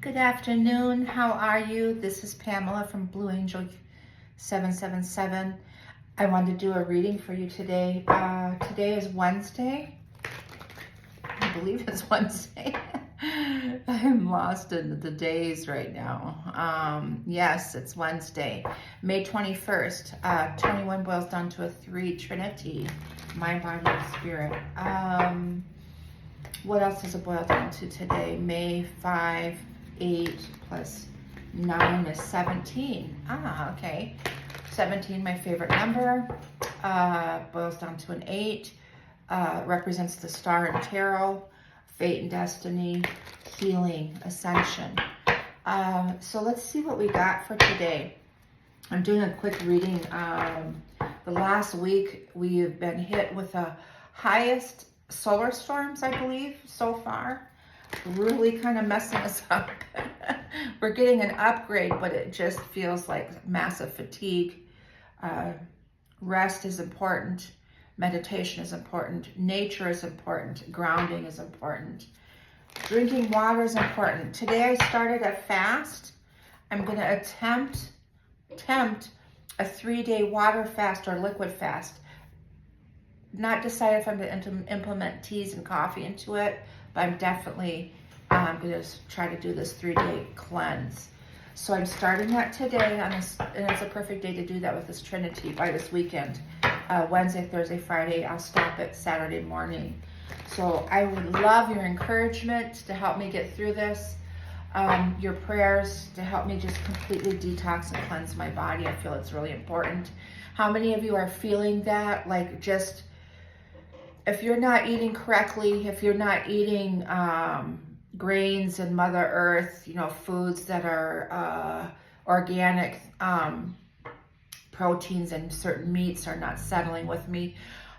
Good afternoon. How are you? This is Pamela from Blue Angel 777. I wanted to do a reading for you today. Today is Wednesday. I believe it's Wednesday. I'm lost in the days right now. Yes, it's Wednesday, May 21st. 21 boils down to a 3, Trinity, mind, body, and spirit. What else does it boil down to today? May 5, 8 plus 9 is 17. Okay. 17, my favorite number. Boils down to an 8. Represents the star in tarot, fate and destiny, healing, ascension. So let's see what we got for today. I'm doing a quick reading. The last week we have been hit with the highest solar storms, I believe, so far. Really kind of messing us up. We're getting an upgrade, but it just feels like massive fatigue. Rest is important. Meditation is important. Nature is important. Grounding is important. Drinking water is important. Today I started a fast. I'm going to attempt a 3-day water fast or liquid fast. Not decided if I'm going to implement teas and coffee into it, but I'm definitely going to try to do this 3-day cleanse. So I'm starting that today, and it's a perfect day to do that with this Trinity by this weekend. Wednesday, Thursday, Friday, I'll stop it Saturday morning. So I would love your encouragement to help me get through this. Your prayers to help me just completely detox and cleanse my body. I feel it's really important. How many of you are feeling that? Like, just, if you're not eating correctly, if you're not eating grains and Mother Earth, foods that are organic, proteins and certain meats are not settling with me.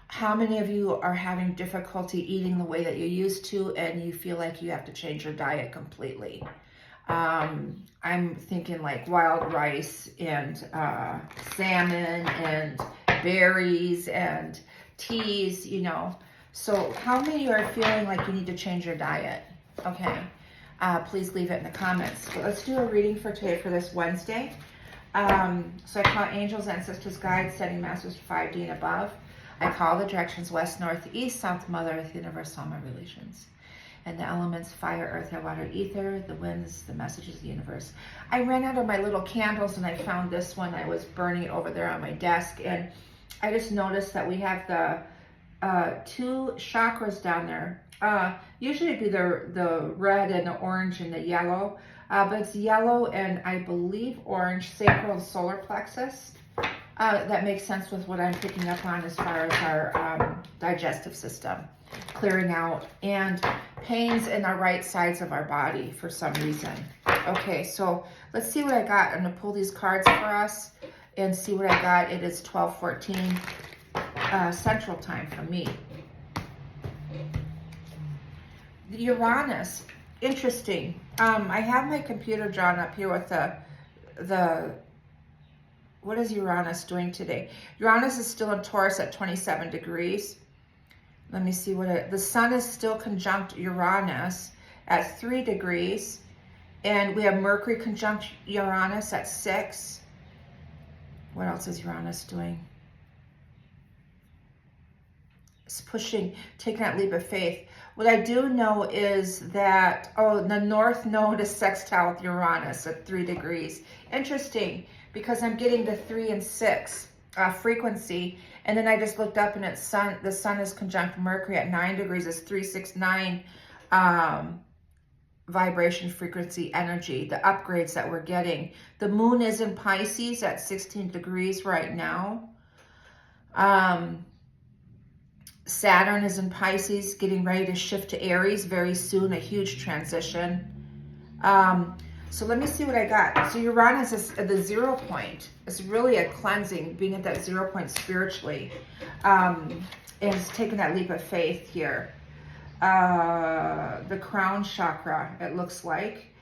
How many of you are having difficulty eating the way that you used to, and you feel like you have to change your diet completely? I'm thinking like wild rice and salmon and berries and teas, So how many of you are feeling like you need to change your diet? Okay. Please leave it in the comments. But let's do a reading for today for this Wednesday. So I call angels, ancestors, guides, setting masters 5D and above. I call the directions west, north, east, south, Mother Earth, universe, all my relations. And the elements, fire, earth, air, water, ether, the winds, the messages of the universe. I ran out of my little candles and I found this one. I was burning it over there on my desk. And I just noticed that we have the 2 chakras down there. Usually it'd be the red and the orange and the yellow. But it's yellow and I believe orange, sacral and solar plexus. That makes sense with what I'm picking up on as far as our digestive system, clearing out, and pains in the right sides of our body for some reason. Okay, so let's see what I got. I'm going to pull these cards for us and see what I got. It is 12:14 Central Time for me. Uranus, interesting. I have my computer drawn up here with the what is Uranus doing today? Uranus is still in Taurus at 27 degrees. Let me see the sun is still conjunct Uranus at 3 degrees. And we have Mercury conjunct Uranus at 6. What else is Uranus doing? It's pushing, taking that leap of faith. What I do know is that, the North Node is sextile with Uranus at 3 degrees. Interesting, because I'm getting the 3 and 6 frequency. And then I just looked up and the sun is conjunct Mercury at 9 degrees. It's 369 vibration frequency energy, the upgrades that we're getting. The moon is in Pisces at 16 degrees right now. Saturn is in Pisces, getting ready to shift to Aries very soon, a huge transition. So let me see what I got. So Uranus is at the 0 point. It's really a cleansing, being at that 0 point spiritually. And it's taking that leap of faith here. The crown chakra, it looks like.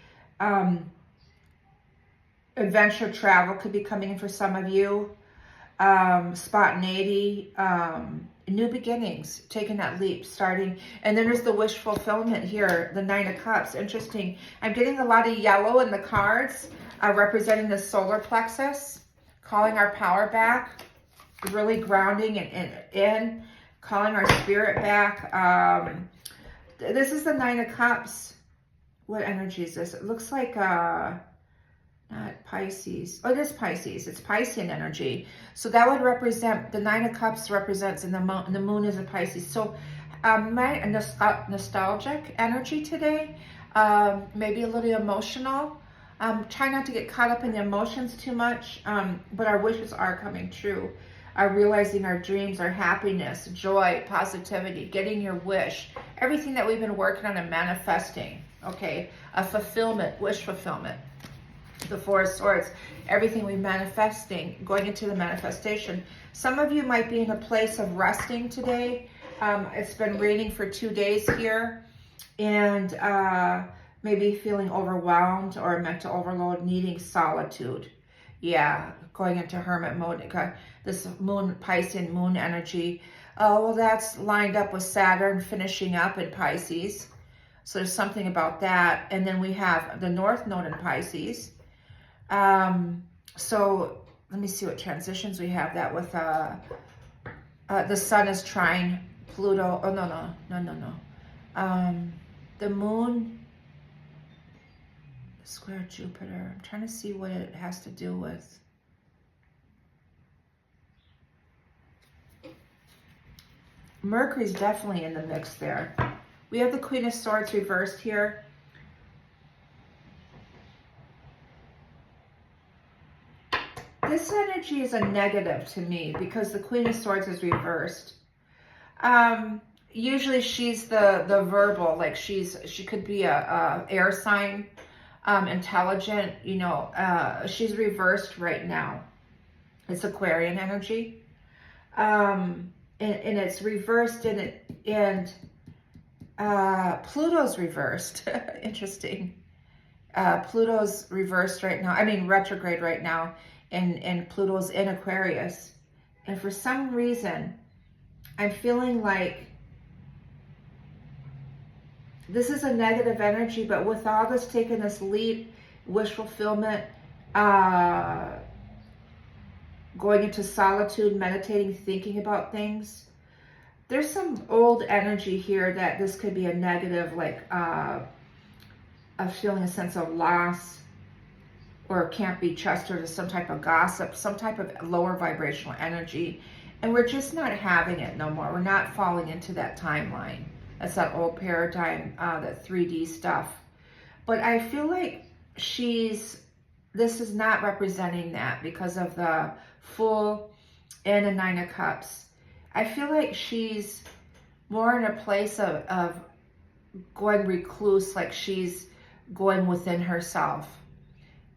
Adventure travel could be coming in for some of you. Spontaneity, new beginnings, taking that leap, starting. And then there's the wish fulfillment here, the Nine of Cups. Interesting. I'm getting a lot of yellow in the cards, representing the solar plexus, calling our power back, really grounding in, calling our spirit back. This is the Nine of Cups. What energy is this? It looks like not Pisces. Oh, it is Pisces. It's Piscean energy. So that would represent, the Nine of Cups represents, and the moon is a Pisces. So my nostalgic energy today, maybe a little emotional. Try not to get caught up in the emotions too much, but our wishes are coming true. Realizing our dreams, our happiness, joy, positivity, getting your wish, everything that we've been working on and manifesting, okay? A fulfillment, wish fulfillment. The Four of Swords, everything we're manifesting, going into the manifestation. Some of you might be in a place of resting today. It's been raining for 2 days here, and maybe feeling overwhelmed or mental overload, needing solitude. Yeah, going into hermit mode. This moon, Piscean moon energy. Oh, well, that's lined up with Saturn finishing up in Pisces. So there's something about that. And then we have the North Node in Pisces. So let me see what transitions we have. That with the Sun is trine Pluto. Oh, no. The Moon square Jupiter. I'm trying to see what it has to do with. Mercury's definitely in the mix there. We have the Queen of Swords reversed here. This energy is a negative to me because the Queen of Swords is reversed. Usually she's the verbal, like she could be a air sign, intelligent, you know, she's reversed right now. It's Aquarian energy. And it's reversed and Pluto's reversed. Interesting. Pluto's reversed right now. I mean, retrograde right now. And Pluto's in Aquarius. And for some reason, I'm feeling like this is a negative energy, but with all this taking this leap, wish fulfillment, going into solitude, meditating, thinking about things, there's some old energy here that this could be a negative, like of feeling a sense of loss, or can't be trusted, or some type of gossip, some type of lower vibrational energy. And we're just not having it no more. We're not falling into that timeline. That's that old paradigm, that 3D stuff. But I feel like this is not representing that because of the Fool and the Nine of Cups. I feel like she's more in a place of going recluse, like she's going within herself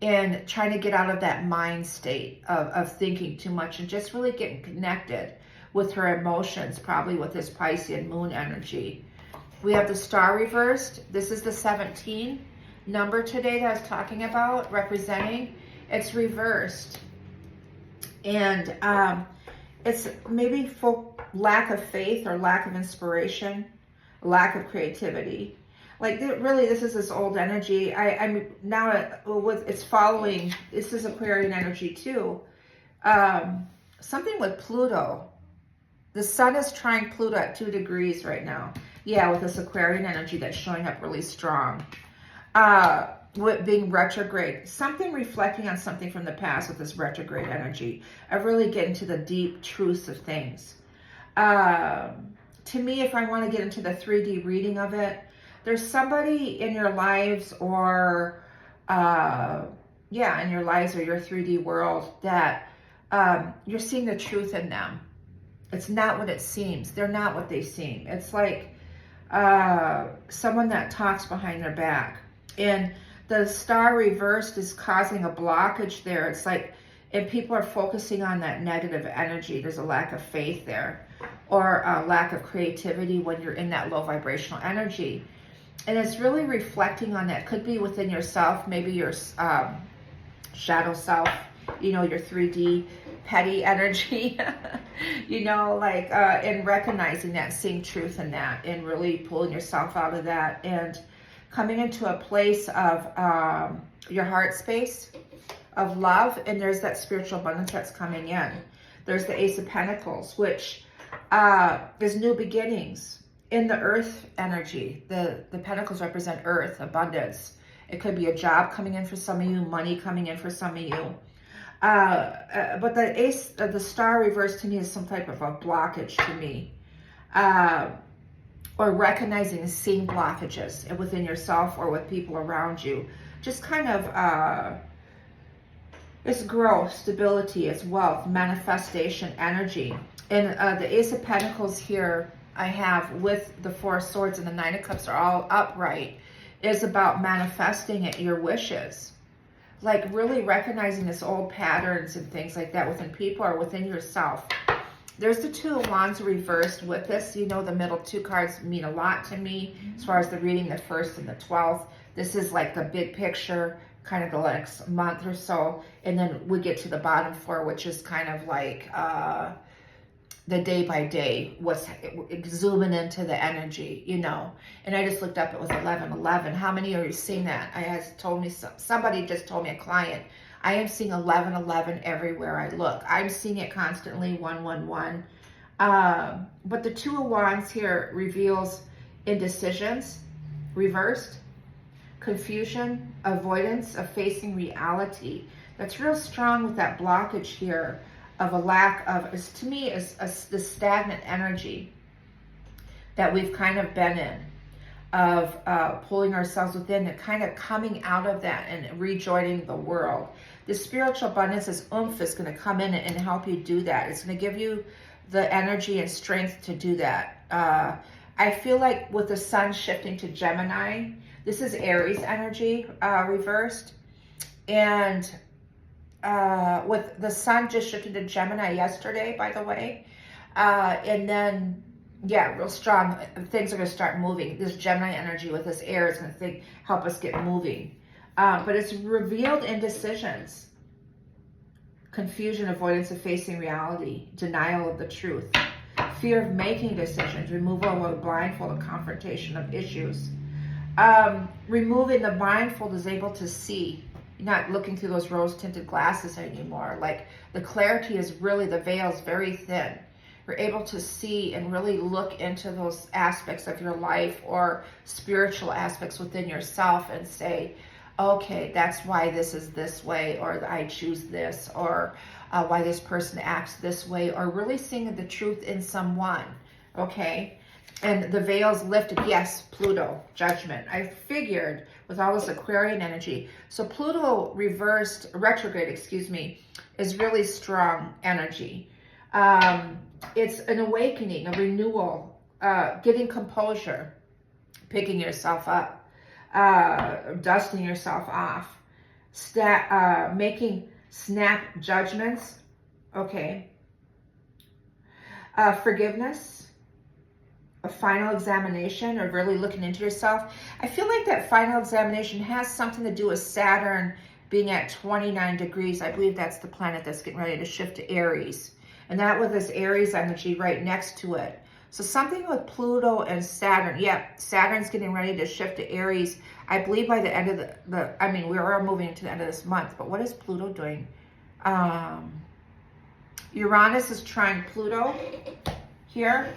and trying to get out of that mind state of thinking too much and just really getting connected with her emotions, probably with this Piscean moon energy. We have the Star reversed. This is the 17 number today that I was talking about, representing. It's reversed. And it's maybe lack of faith or lack of inspiration, lack of creativity. Like, really, this is this old energy. I'm now it's following. This is Aquarian energy too. Something with Pluto. The Sun is trying Pluto at 2 degrees right now. Yeah, with this Aquarian energy that's showing up really strong. With being retrograde. Something reflecting on something from the past with this retrograde energy. Of really getting to the deep truths of things. To me, if I want to get into the 3D reading of it, there's somebody in your lives or, in your lives or your 3D world that you're seeing the truth in them. It's not what it seems. They're not what they seem. It's like someone that talks behind their back. And the Star reversed is causing a blockage there. It's like, and people are focusing on that negative energy. There's a lack of faith there, or a lack of creativity when you're in that low vibrational energy. And it's really reflecting on that. Could be within yourself, maybe your shadow self, you know, your 3D petty energy. You know, like, and recognizing that, seeing truth in that, and really pulling yourself out of that, and coming into a place of your heart space of love. And there's that spiritual abundance that's coming in. There's the Ace of Pentacles, which is new beginnings in the earth energy. The pentacles represent earth, abundance. It could be a job coming in for some of you, money coming in for some of you. But the ace, the star reversed to me is some type of a blockage to me. Or recognizing and seeing blockages within yourself or with people around you. Just kind of, it's growth, stability, it's wealth, manifestation, energy. And the Ace of Pentacles here I have with the Four of Swords and the Nine of Cups are all upright, is about manifesting it, your wishes. Like really recognizing this old patterns and things like that within people or within yourself. There's the Two of Wands reversed with this. You know, the middle two cards mean a lot to me as far as the reading, the 1st and the 12th. This is like the big picture, kind of the next month or so. And then we get to the bottom 4, which is kind of like the day by day, what's zooming into the energy, you know. And I just looked up, it was 11:11. How many are you seeing that? Somebody just told me, a client, I am seeing 11:11 everywhere I look. I'm seeing it constantly, 111. But the Two of Wands here reveals indecisions, reversed, confusion, avoidance of facing reality. That's real strong with that blockage here of a lack of, to me, is the stagnant energy that we've kind of been in, of pulling ourselves within and kind of coming out of that and rejoining the world. The spiritual abundance, this oomph is going to come in and help you do that. It's going to give you the energy and strength to do that. I feel like with the sun shifting to Gemini, this is Aries energy reversed. And with the sun just shifted to Gemini yesterday, by the way. And then, yeah, real strong. Things are going to start moving. This Gemini energy with this air is going to help us get moving. But it's revealed indecisions, confusion, avoidance of facing reality, denial of the truth, fear of making decisions, removal of blindfold and confrontation of issues. Removing the blindfold is able to see. You're not looking through those rose-tinted glasses anymore. Like the clarity is really, the veil is very thin. You're able to see and really look into those aspects of your life or spiritual aspects within yourself and say, okay, that's why this is this way, or I choose this, or why this person acts this way, or really seeing the truth in someone, okay? And the veil's lifted. Yes, Pluto, judgment. I figured with all this Aquarian energy. So Pluto reversed, retrograde, excuse me, is really strong energy. It's an awakening, a renewal, getting composure, picking yourself up, dusting yourself off, making snap judgments, okay, forgiveness, a final examination, or really looking into yourself. I feel like that final examination has something to do with Saturn being at 29 degrees. I believe that's the planet that's getting ready to shift to Aries. And that with this Aries energy right next to it. So something with Pluto and Saturn. Yeah, Saturn's getting ready to shift to Aries. I believe by the end of I mean, we are moving to the end of this month, but what is Pluto doing? Uranus is trying Pluto here.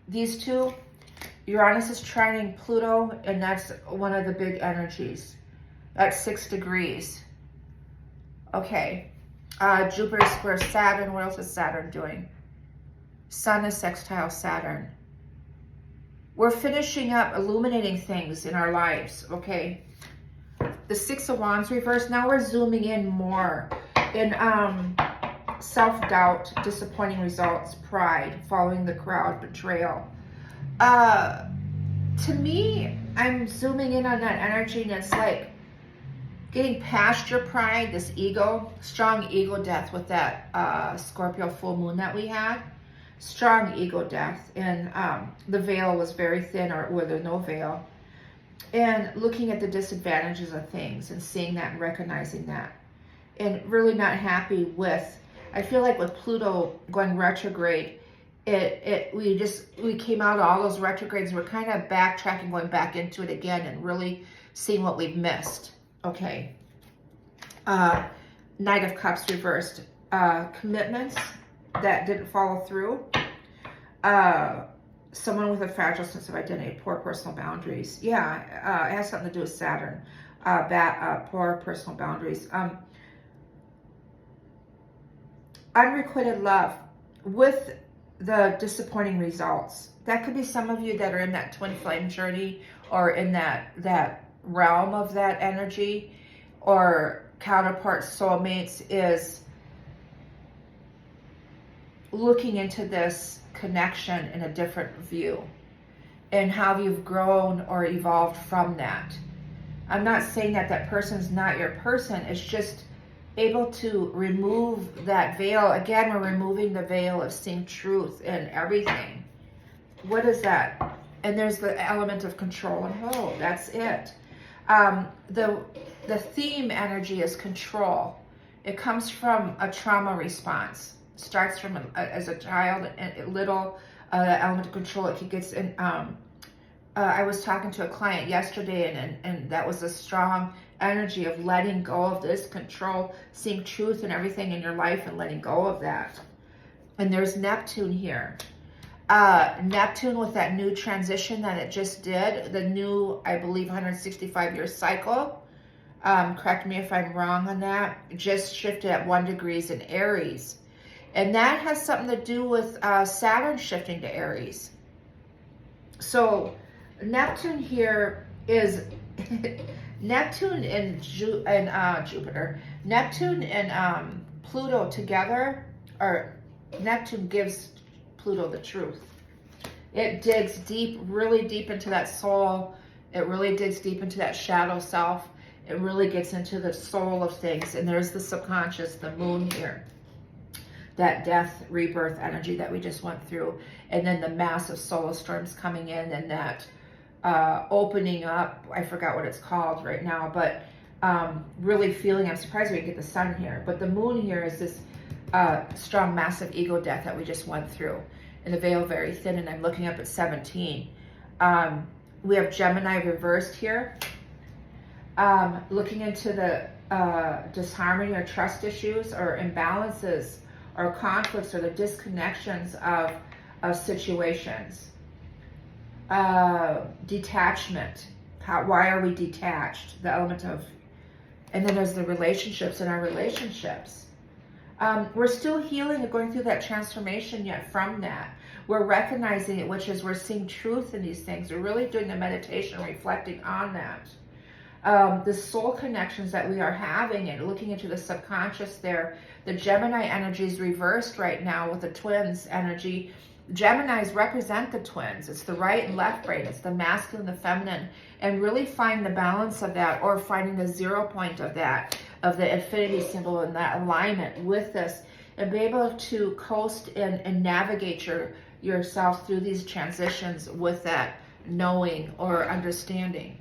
These two, Uranus is trining Pluto, and that's one of the big energies. That's 6 degrees. Okay. Jupiter square Saturn. What else is Saturn doing? Sun is sextile Saturn. We're finishing up illuminating things in our lives, okay? The 6 of Wands reversed. Now we're zooming in more in self-doubt, disappointing results, pride, following the crowd, betrayal. To me, I'm zooming in on that energy, and it's like getting past your pride, this ego, strong ego death with that Scorpio full moon that we had. Strong ego death, and the veil was very thin, or there's no veil. And looking at the disadvantages of things and seeing that and recognizing that. And really not happy with I feel like with Pluto going retrograde, we came out of all those retrogrades. We're kind of backtracking, going back into it again, and really seeing what we've missed. Okay. Knight of Cups reversed. Commitments that didn't follow through. Someone with a fragile sense of identity, poor personal boundaries. Yeah, it has something to do with Saturn. Poor personal boundaries. Unrequited love with the disappointing results. That could be some of you that are in that twin flame journey, or in that realm of that energy, or counterparts, soulmates, is looking into this connection in a different view, and how you've grown or evolved from that. I'm not saying that that person's not your person. It's just able to remove that veil. Again, we're removing the veil of seeing truth in everything. What is that? And there's the element of control and hold. That's it. The theme energy is control. It comes from a trauma response. It starts from as a child, and little element of control. It gets in. I was talking to a client yesterday, and that was a strong energy of letting go of this control, seeing truth in everything in your life, and letting go of that. And there's Neptune here. Neptune with that new transition that it just did, the new, I believe, 165-year cycle. Correct me if I'm wrong on that. Just shifted at 1 degree in Aries. And that has something to do with Saturn shifting to Aries. So Neptune here is Neptune and Jupiter. Neptune and Pluto together, or Neptune gives Pluto the truth. It digs deep, really deep into that soul. It really digs deep into that shadow self. It really gets into the soul of things. And there's the subconscious, the moon here. That death, rebirth energy that we just went through. And then the massive solar storms coming in, and that opening up. I forgot what it's called right now, but really feeling, I'm surprised we didn't get the sun here. But the moon here is this strong, massive ego death that we just went through. And the veil very thin, and I'm looking up at 17. We have Gemini reversed here. Looking into the disharmony or trust issues or imbalances or conflicts or the disconnections of situations. Detachment. Why are we detached? The element of, and then there's the relationships in our relationships. We're still healing and going through that transformation yet from that. We're recognizing it, which is we're seeing truth in these things. We're really doing the meditation, reflecting on that. The soul connections that we are having and looking into the subconscious there. The Gemini energy is reversed right now with the twins energy. Geminis represent the twins. It's the right and left brain. It's the masculine, the feminine. And really find the balance of that, or finding the 0 point of that, of the infinity symbol and that alignment with this, and be able to coast and navigate yourself through these transitions with that knowing or understanding.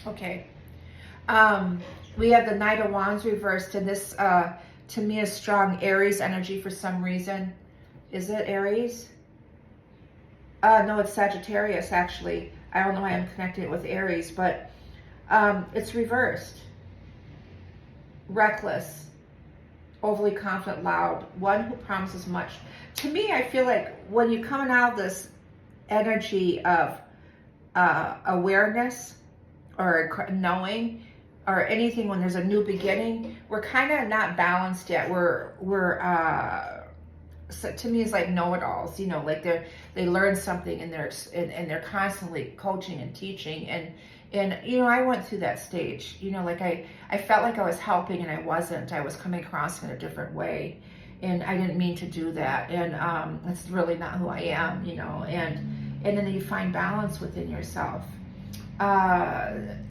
Okay. We have the Knight of Wands reversed, and this to me is strong Aries energy for some reason. Is it Aries? No, it's Sagittarius actually. I don't know why I'm connecting it with Aries, but it's reversed. Reckless, overly confident, loud, one who promises much. To me, I feel like when you're coming out of this energy of awareness or knowing, or anything, when there's a new beginning, we're kind of not balanced yet. So to me, it's like know-it-alls, you know, like they learn something and they're constantly coaching and teaching, and you know, I went through that stage, you know, like I felt like I was helping and I wasn't. I was coming across in a different way, and I didn't mean to do that, and that's really not who I am, you know, and then you find balance within yourself.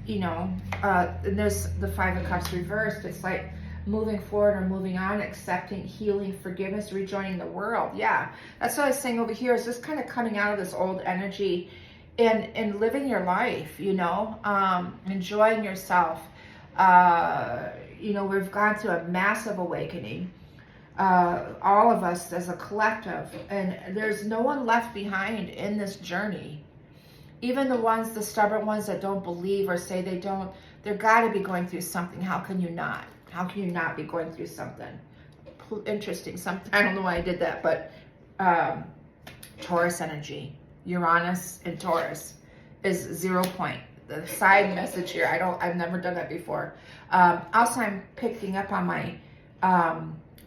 You know, and there's the 5 of Cups reversed. It's like moving forward or moving on, accepting, healing, forgiveness, rejoining the world. Yeah, that's what I was saying over here, is just kind of coming out of this old energy and living your life, you know, enjoying yourself, We've gone through a massive awakening, all of us as a collective, and there's no one left behind in this journey. Even the stubborn ones that don't believe or say they don't, they're got to be going through something. How can you not? How can you not be going through something? Interesting. I don't know why I did that, but Taurus energy, Uranus and Taurus is 0 point. The side message here, I've never done that before. Also, I'm picking up on my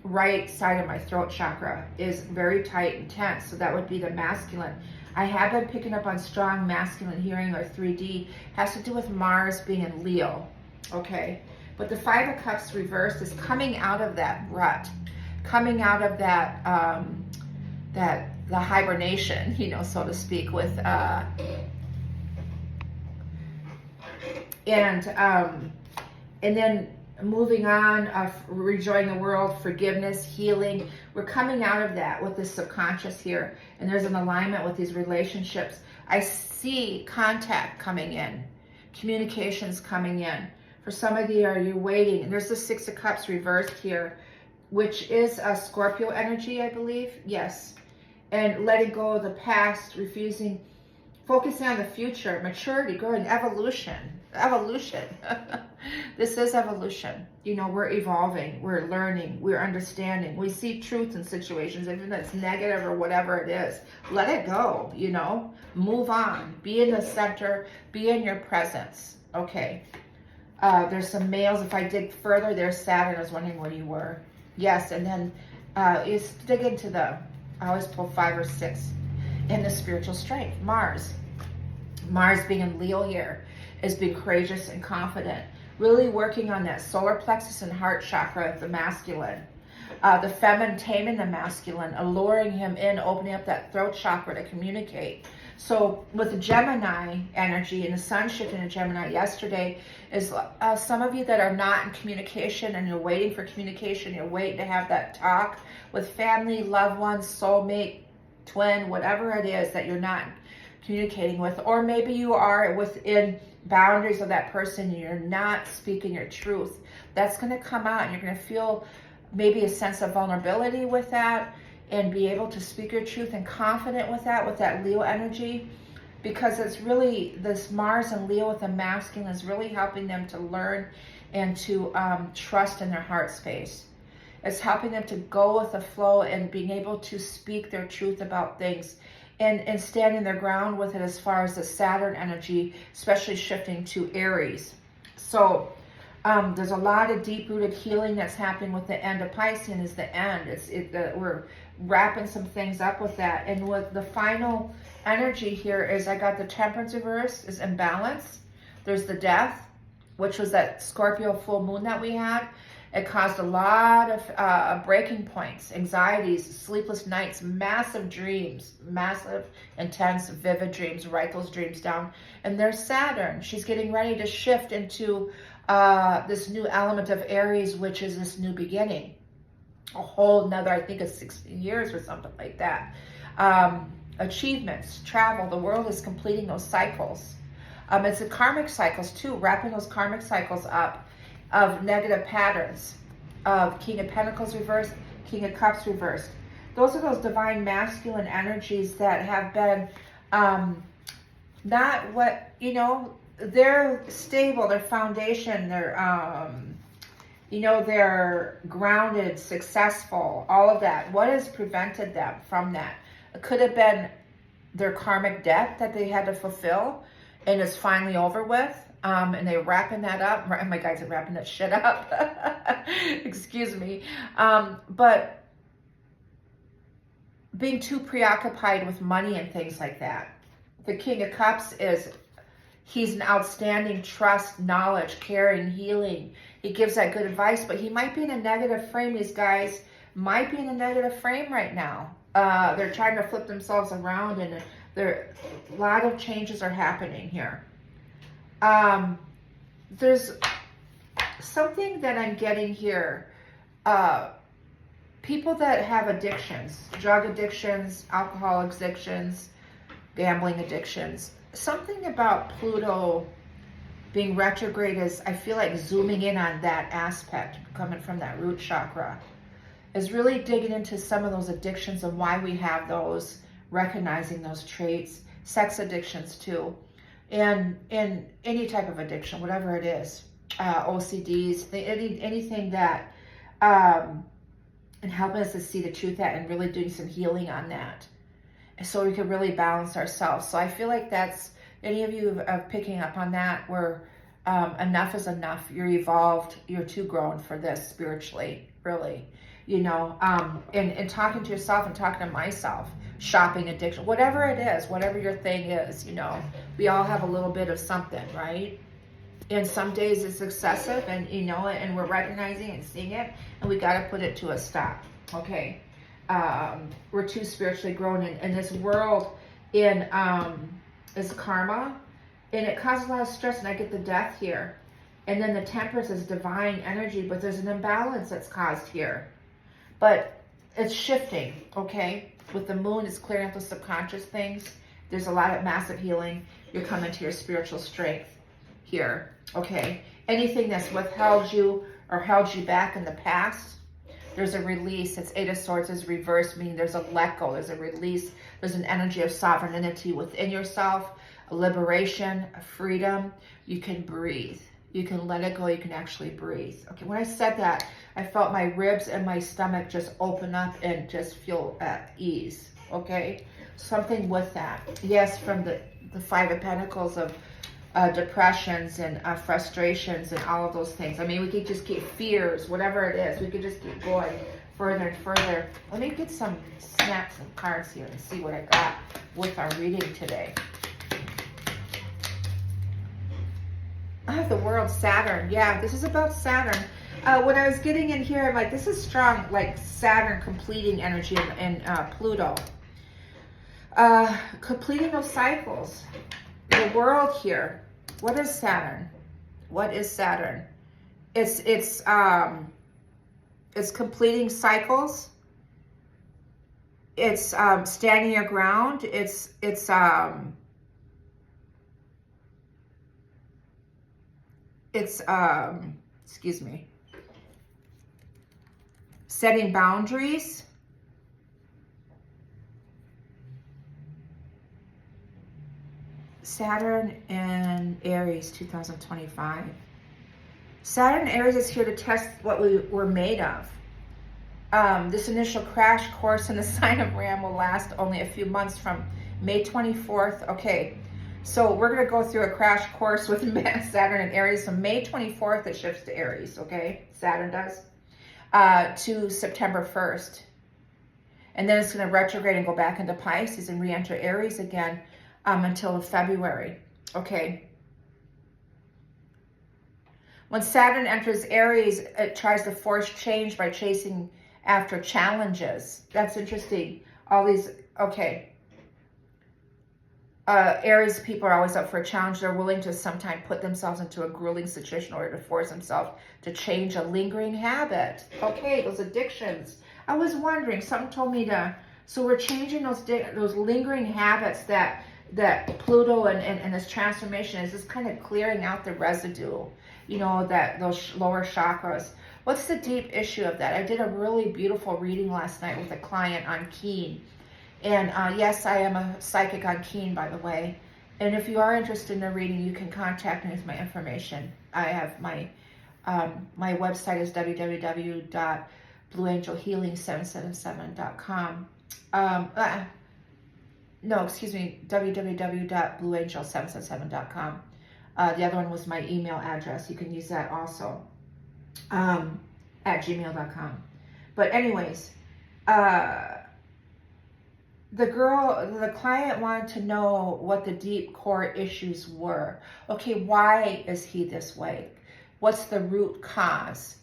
right side of my throat chakra is very tight and tense, so that would be the masculine. I have been picking up on strong masculine hearing, or 3D. Has to do with Mars being in Leo, okay? But the Five of Cups reversed is coming out of that rut, coming out of that, the hibernation, so to speak, with, and then moving on, rejoining the world, forgiveness, healing. We're coming out of that with the subconscious here, and there's an alignment with these relationships. I see contact coming in, communications coming in. For some of you, you're waiting, and there's the Six of Cups reversed here, which is a Scorpio energy, I believe. Yes. And letting go of the past, refusing, focusing on the future, maturity, growing, evolution. This is evolution. We're evolving, we're learning, we're understanding. We see truth in situations, even if it's negative or whatever it is. Let it go, move on, be in the center, be in your presence. Okay. There's some males. If I dig further, there's Saturn. I was wondering where you were. Yes. And then is dig into I always pull 5 or 6 in the spiritual strength. Mars being in Leo here is being courageous and confident, really working on that solar plexus and heart chakra of the masculine. The feminine taming the masculine, alluring him in, opening up that throat chakra to communicate. So with the Gemini energy and the sun shifting in Gemini yesterday is some of you that are not in communication and you're waiting for communication, you're waiting to have that talk with family, loved ones, soulmate, twin, whatever it is that you're not communicating with, or maybe you are within boundaries of that person and you're not speaking your truth. That's going to come out and you're going to feel maybe a sense of vulnerability with that, and be able to speak your truth and confident with that Leo energy, because it's really this Mars and Leo with the masculine is really helping them to learn and to trust in their heart space. It's helping them to go with the flow and being able to speak their truth about things and standing their ground with it, as far as the Saturn energy, especially shifting to Aries. So there's a lot of deep-rooted healing that's happening with the end of Piscean is the end. We're wrapping some things up with that. And with the final energy here is I got the Temperance reverse is imbalance. There's the Death, which was that Scorpio full moon that we had. It caused a lot of breaking points, anxieties, sleepless nights, massive dreams, massive, intense, vivid dreams. Write those dreams down. And there's Saturn. She's getting ready to shift into this new element of Aries, which is this new beginning. A whole nother, I think it's 16 years or something like that. Achievements, travel, the world is completing those cycles. It's the karmic cycles too, wrapping those karmic cycles up of negative patterns of King of Pentacles reversed, King of Cups reversed. Those are those divine masculine energies that have been not what, they're stable, their foundation, they're grounded, successful, all of that. What has prevented them from that? It could have been their karmic debt that they had to fulfill and it's finally over with. And they're wrapping that up. My guys are wrapping that shit up. Excuse me. But being too preoccupied with money and things like that. The King of Cups he's an outstanding trust, knowledge, caring, healing. He gives that good advice, but he might be in a negative frame. These guys might be in a negative frame right now. They're trying to flip themselves around, and a lot of changes are happening here. There's something that I'm getting here. People that have addictions, drug addictions, alcohol addictions, gambling addictions, something about Pluto Being retrograde is, I feel like zooming in on that aspect, coming from that root chakra, is really digging into some of those addictions and why we have those, recognizing those traits, sex addictions too, and any type of addiction, whatever it is, OCDs, anything that, and helping us to see the truth that, and really doing some healing on that, so we can really balance ourselves. So I feel like that's, any of you are picking up on that, where enough is enough. You're evolved. You're too grown for this spiritually, really. You know, and talking to yourself and talking to myself, shopping addiction, whatever it is, whatever your thing is, you know, we all have a little bit of something, right? And some days it's excessive, and you know it, and we're recognizing and seeing it, and we got to put it to a stop. Okay, we're too spiritually grown, and this world in is karma, and it causes a lot of stress. And I get the death here, and then the temperance is divine energy, but there's an imbalance that's caused here, but it's shifting. Okay, with the moon, it's clearing up the subconscious things. There's a lot of massive healing. You're coming to your spiritual strength here. Okay, anything that's withheld you or held you back in the past, there's a release. It's Eight of Swords is reversed, meaning there's a let go, there's a release, there's an energy of sovereignty within yourself, a liberation, a freedom. You can breathe. You can let it go. You can actually breathe. Okay, when I said that, I felt my ribs and my stomach just open up and just feel at ease. Okay, something with that. Yes, from the Five of Pentacles of depressions and frustrations and all of those things. I mean, we could just keep fears, whatever it is. We could just keep going further and further. Let me get some snaps and cards here and see what I got with our reading today. The world, Saturn. Yeah, this is about Saturn. When I was getting in here, I'm like, this is strong, like Saturn completing energy and Pluto. Completing those cycles. The world here. What is Saturn? What is Saturn? It's completing cycles. It's standing your ground. It's excuse me, setting boundaries. Saturn and Aries 2025. Saturn and Aries is here to test what we were made of. This initial crash course in the sign of Ram will last only a few months from May 24th. Okay, so we're going to go through a crash course with Saturn and Aries. So May 24th, it shifts to Aries, okay? Saturn does. To September 1st. And then it's going to retrograde and go back into Pisces and re-enter Aries again. Until February, okay? When Saturn enters Aries, it tries to force change by chasing after challenges. That's interesting. All these, okay. Aries people are always up for a challenge. They're willing to sometimes put themselves into a grueling situation in order to force themselves to change a lingering habit. Okay, those addictions. I was wondering, something told me to, so we're changing those lingering habits that Pluto and this transformation is just kind of clearing out the residue, you know, that those lower chakras. What's the deep issue of that? I did a really beautiful reading last night with a client on Keen. And yes, I am a psychic on Keen, by the way. And if you are interested in a reading, you can contact me with my information. I have my website is www.blueangelhealing777.com. No, excuse me, www.blueangel777.com. The other one was my email address. You can use that also, at gmail.com. But anyways, the client wanted to know what the deep core issues were. Okay, why is he this way? What's the root cause?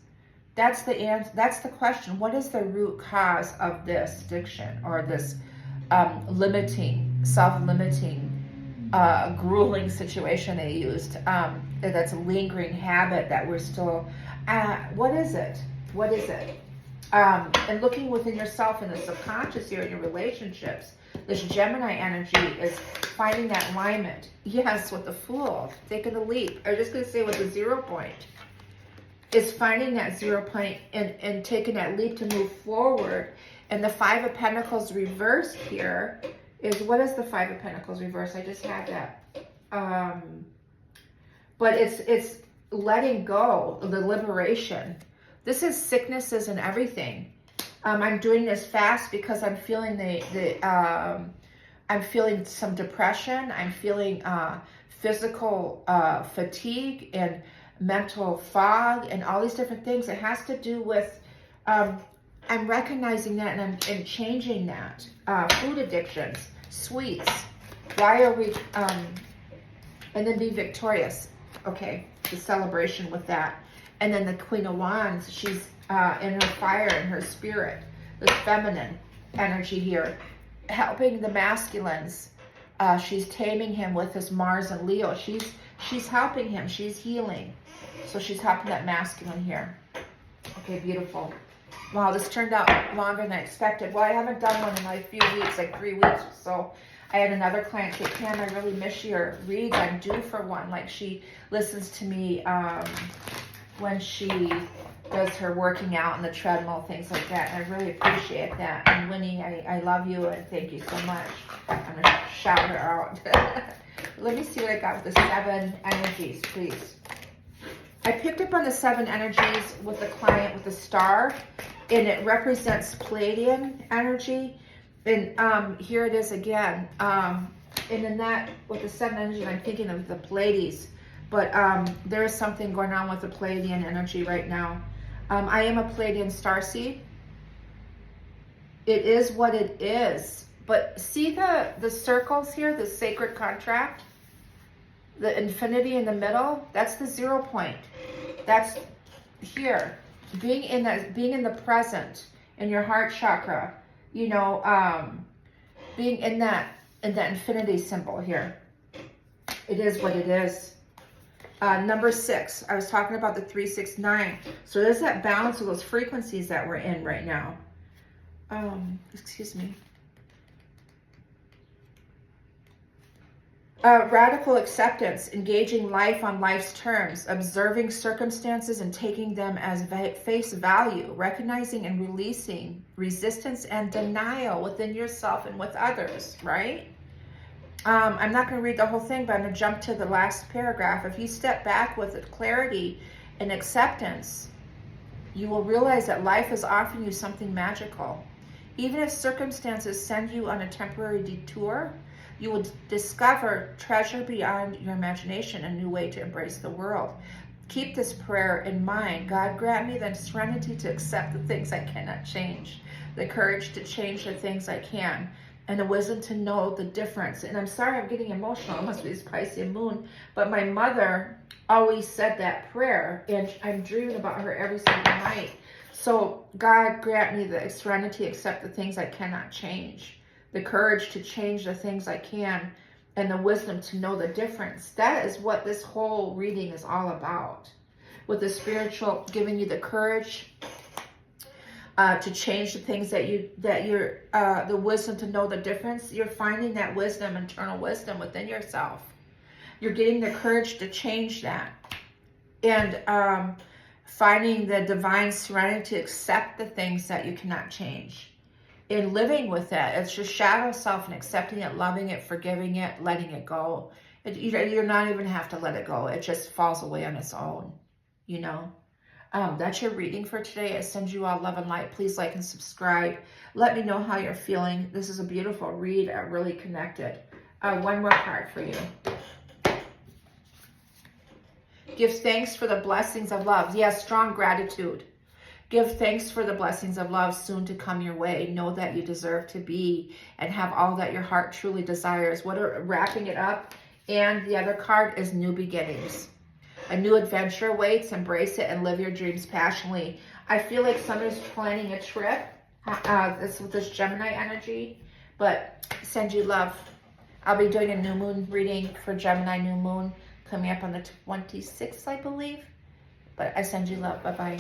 That's the answer. That's the question. What is the root cause of this addiction or this self-limiting, grueling situation they used? That's a lingering habit that we're still, what is it? What is it? And looking within yourself in the subconscious here in your relationships, This Gemini energy is finding that alignment. Yes, with the Fool, taking the leap. I'm just going to say with the 0 point, is finding that 0 point and taking that leap to move forward. And the 5 of Pentacles reversed here is, what is the 5 of Pentacles reversed? I just had that. But it's letting go, the liberation. This is sicknesses and everything. I'm doing this fast because I'm feeling I'm feeling some depression. I'm feeling physical fatigue and mental fog and all these different things. It has to do with, I'm recognizing that and I'm changing that. Food addictions, sweets. Why are we, and then be victorious. Okay, the celebration with that. And then the Queen of Wands, she's in her fire and her spirit, the feminine energy here, helping the masculines. She's taming him with his Mars and Leo. She's helping him. She's healing. So she's helping that masculine here. Okay, beautiful. Wow, this turned out longer than I expected. Well, I haven't done one in like a few weeks, like 3 weeks or so. I had another client say, Pam, I really miss your reads. I'm due for one. Like, she listens to me when she does her working out on the treadmill, things like that. And I really appreciate that. And Winnie, I love you and thank you so much. I'm going to shout her out. Let me see what I got with the 7 energies, please. I picked up on the 7 energies with the client with the star, and it represents Palladian energy. And here it is again. And in that, with the 7 energy, I'm thinking of the Pleiades. But there is something going on with the Palladian energy right now. I am a Palladian starseed. It is what it is. But see the circles here, the sacred contract? The infinity in the middle? That's the 0 point. That's here. Being in the present, in your heart chakra. You know, being in that infinity symbol here. It is what it is. Number 6, I was talking about the 369. So there's that balance of those frequencies that we're in right now. Excuse me. Radical acceptance, engaging life on life's terms, observing circumstances and taking them as face value, recognizing and releasing resistance and denial within yourself and with others, right? I'm not going to read the whole thing, but I'm going to jump to the last paragraph. If you step back with clarity and acceptance, you will realize that life is offering you something magical. Even if circumstances send you on a temporary detour, you will discover treasure beyond your imagination, a new way to embrace the world. Keep this prayer in mind. God, grant me the serenity to accept the things I cannot change, the courage to change the things I can, and the wisdom to know the difference. And I'm sorry I'm getting emotional. It must be this Piscean moon. But my mother always said that prayer, and I'm dreaming about her every single night. So God, grant me the serenity to accept the things I cannot change, the courage to change the things I can, and the wisdom to know the difference. That is what this whole reading is all about. With the spiritual, giving you the courage to change the things the wisdom to know the difference. You're finding that wisdom, internal wisdom within yourself. You're getting the courage to change that. And finding the divine serenity to accept the things that you cannot change. In living with that, it's your shadow self and accepting it, loving it, forgiving it, letting it go. You're not even have to let it go. It just falls away on its own, you know. That's your reading for today. I send you all love and light. Please like and subscribe. Let me know how you're feeling. This is a beautiful read. I really connected. One more card for you. Give thanks for the blessings of love. Yes, strong gratitude. Give thanks for the blessings of love soon to come your way. Know that you deserve to be and have all that your heart truly desires. Wrapping it up. And the other card is new beginnings. A new adventure awaits. Embrace it and live your dreams passionately. I feel like somebody's planning a trip. It's with this Gemini energy. But send you love. I'll be doing a new moon reading for Gemini new moon coming up on the 26th, I believe. But I send you love. Bye-bye.